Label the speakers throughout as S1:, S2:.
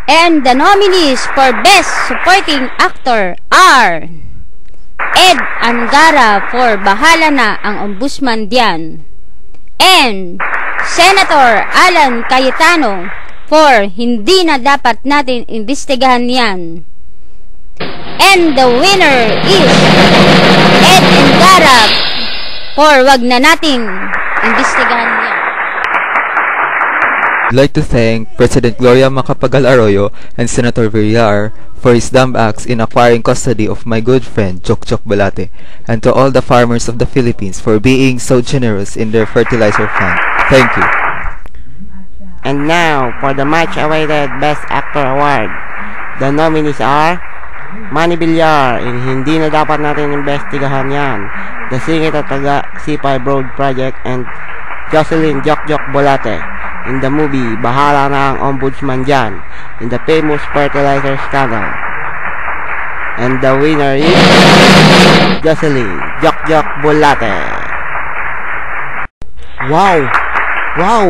S1: And the nominees for Best Supporting Actor are Ed Angara for Bahala Na Ang Ombudsman Diyan, and Senator Alan Cayetano for Hindi Na Dapat Natin Imbestigahan Yan. And the winner is Ed Angara for Wag Na Nating Imbestigahan Yan.
S2: I'd like to thank President Gloria Macapagal Arroyo and Senator Villar for his dumb acts in acquiring custody of my good friend Chokchok Balate, and to all the farmers of the Philippines for being so generous in their fertilizer fund. Thank you.
S3: And now, for the much-awaited Best Actor Award, the nominees are Manny Villar in Hindi Na Dapat Natin Imbestigahan Yan, The Singit at Taga C5 Road Project, and Jocelyn Jokjok Bolate in the movie Bahala Na Ang Ombudsman Diyan, in the famous fertilizer scandal. And the winner is Jocelyn Jokjok Bolate. Wow! Wow!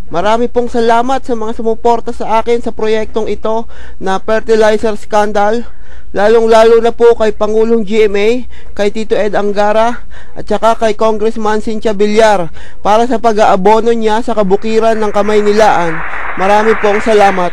S3: Marami pong salamat sa mga sumuporta sa akin sa proyektong ito na fertilizer scandal. Lalong-lalo na po kay Pangulong GMA, kay Tito Ed Angara, at saka kay Congressman Cynthia Villar para sa pag-aabono niya sa kabukiran ng Kamaynilaan. Marami pong salamat.